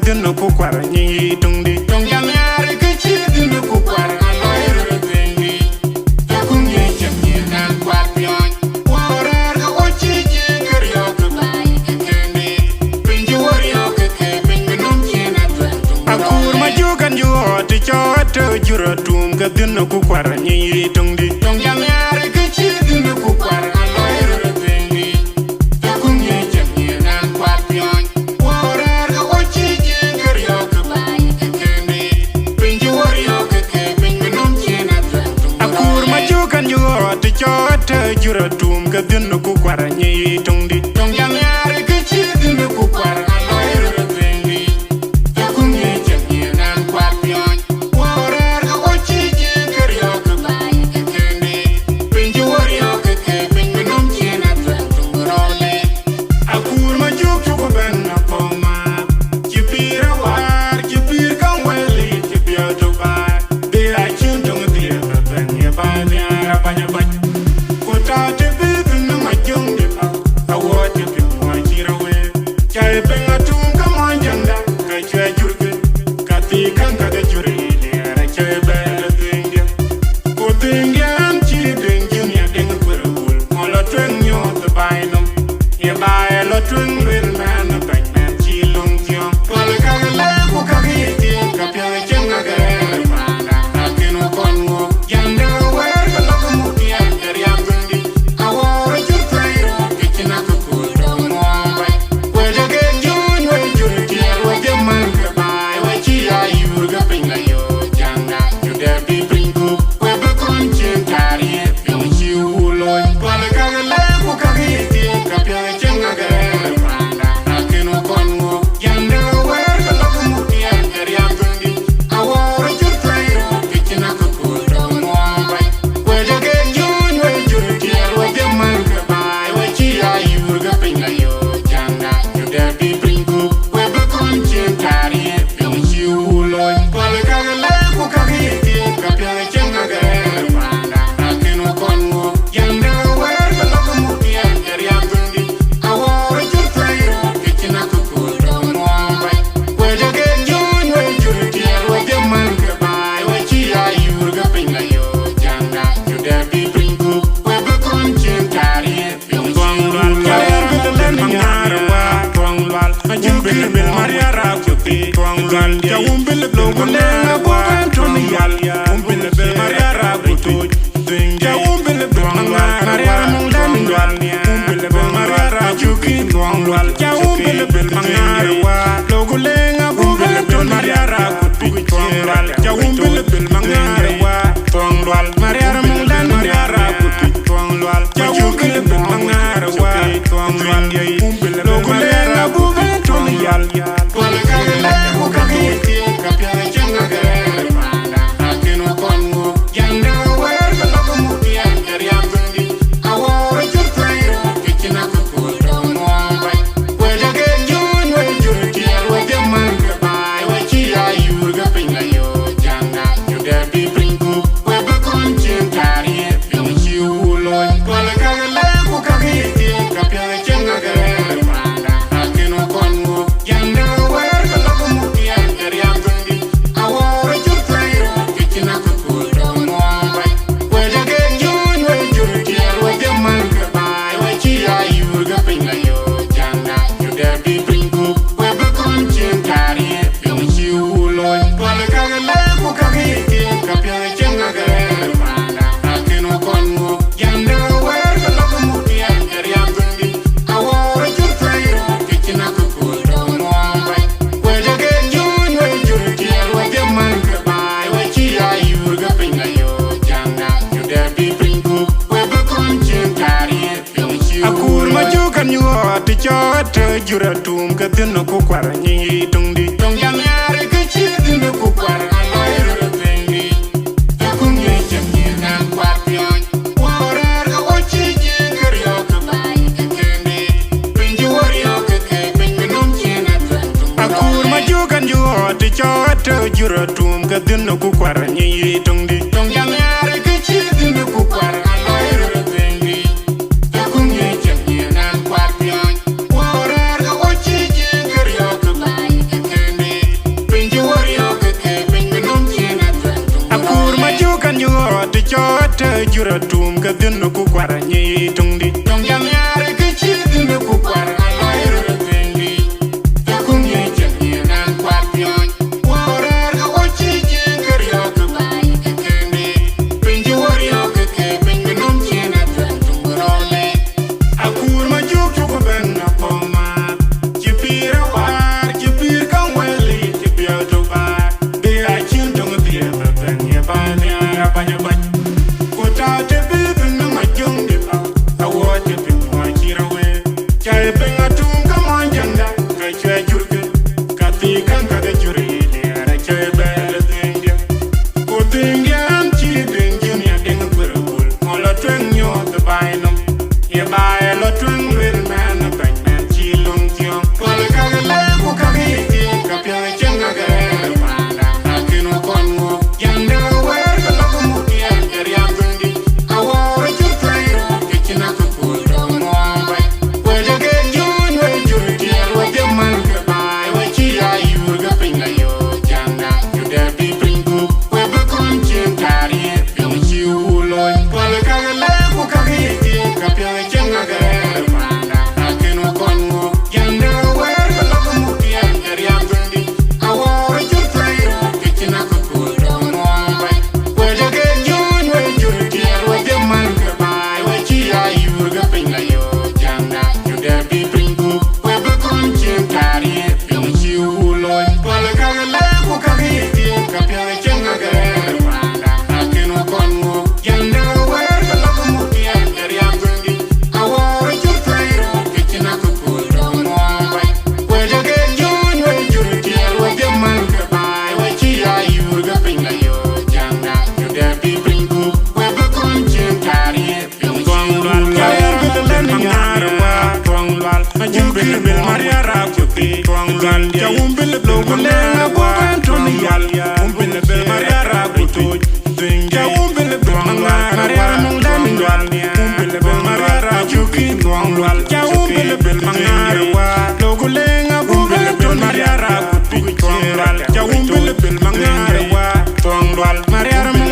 dino ku kwar nyi tungdi tong jam yare ke chi dino ku kwar aloi ro tengi ya ku nyi chem nyi nan kwat pyon warar ga ochi ji ker yo ku bai ke kendi pinji war yo ke pinji nom chi na twen akur ma jugan ju ot chot juro tum ga dino ku kwar nyi tungdi tong jam yare ke chi dino ku kwar aloi ro tengi ya ku nyi chem nyi nan kwat pyon warar ga ochi ji ker yo ku bai ke kendi pinji war yo ke pinji nom chi na twen akur ma jugan ju ot chot juro tum ga dino ku kwar nyi tungdi tong jam yare ke chi dino ku kwar aloi ro tengi ya ku nyi chem nyi nan kwat pyon warar ga ochi ji ker yo ku bai ke kendi pinji war yo ke pinji nom chi na twen role akur ma juk chu ben na poma chi pira war chi pir kan weli chi pia to ba de a chin tong dia ben ye ba nya ba nya ba ko ta te bi no ma jung de ba awo te bi mo chi ra we chai ben a tum ka mo janda ka chwe jurge ka ti kan ka ga jure le ra chai be le tinga ko tinga am chi den jun ya den kwero mo lo twen yo te bai no ye bai lo twen le man na ban man chi lung tiong ko le ka le ko ka gi ti ka pya chen na ga le ma na ka ke no kon ngo janda wer ka lo ko mu ti ya ya bundi awo ro chu trai ro ke china ko ko do mo bai ko ja ge jun we jun ti wa de man ka bai wa chi ya yu ga pin la yo janda ju de bi bring ku we be kon chen kari pi chi u lo ko le ka le ko ka gi ti ka pya chen na ga le ma na ka ke no kon ngo janda wer ka lo ko mu ti ya bundi awo ro chu trai ro ke china ko ko do mo bai ko ja ge jun we jun ti wa de man ka bai wa chi ya yu ga pin la yo janda ju de bi bring ku we be kon chen kari pi chi u lo ko le ka le ko ka gi ti ka pya chen na ga le ma na ka ke no kon ngo janda wer ka lo ko mu ti ya bundi awo ro chu trai ro ke china ko ko do mo bai ko ja ge jun we jun ti wa de man ka bai wa chi ya yu ga pin la yo janda ju de bi bring ku we be kon chen kari pi twang lwal ka len mangar wa twang lwal a jin bil bil maria ra ku pi twang lwal ya bil lo ko le wa ton yal bil bil maria ra ku tu ya bil bil mangar maria mong dan lwal bil bil maria ra ku ki twang lwal ya bil bil mangar wa lo ko le bil bil maria ra ku pi twang lwal ya bil bil mangar wa twang lwal maria mong dan maria ra ku pi twang lwal ya bil bil mangar wa twang lwal lo ko le bil ton yal ko le ka le ko ka ki ti ka pya chen na ga le ma na ka ke no kon ngo janda wer ka lo ko mu ti ya bundi awo ro chu trai ro ke china ko ko do mo bai ko ja ge jun we jun ti wa de man ka bai wa chi ya yu ga pin la yo janda ju de bi bring ku we be kon chen kari pi chi u lo ko le ka le ko ka ki ti ka pya chen na ga le ma na ka ke no kon ngo janda wer ka lo ko mu ti ya bundi awo ro chu trai ro ke china ko ko do mo bai ko ja ge jun we jun ti wa de man ka bai wa chi ya yu ga pin la yo janda ju de bi bring ku we be kon chen kari pi chi u lo ko le ka le ko ka ki ti ka pya chen na ga le ma na ka ke no kon ngo janda wer ka lo ko mu ti ya bundi awo ro chu trai ro ke china ko ko do mo bai ko ja ge jun we jun ti wa de man ka bai wa chi ya yu ga pin la yo janda ju de bi bring ku we be kon chen kari pi chi akur ma jukan yu ot chot jura tum ka dino ku kwar nyi tungdi tong jam yare ke chi dino ku kwar aloi ro tengi ya ku nyi chem nyi nan kwat pyon warar ga ochi ji ker yo ku bai ke kendi pinji war yo ke pinji nom chi na twen akur ma jukan yu ot chot jura tum ka dino ku kwar nyi tungdi tong jam yare ke chi dino ku kwar aloi ro tengi ya ku nyi chem nyi nan kwat pyon warar ga ochi ji ker yo ku bai ke kendi chota jura tum ka dinu ku kwara nyi tungdi tong jam yare ke chi dinu ku kwara aloi ru tendi ya kum ye chen ye nan kwat pion warar ka ochi ji ker yo ku bai ke tendi pinji war yo ke pinji nom chi na tung role akur ma juk juk ben na poma chi pira war chi pir kan weli chi pia to ba be a chin tong pia ben ye ba ne ba nya ba ta te bi bin ma jung de ba a wo te bin mo chira we chai ben atum ka mon janda ka chwe jurge ka ti kan ka de juri le ara chai be le tinga ko tinga am chi den jun ya den burul mo la twen nyo de bai nom ye bai lo twen le man ban man chi lung tiong ko le ka le ko ka ge ti ka pya chen ga ga ba da ka kinu kon mo yanda we ka lo ko mu ya ya Mariara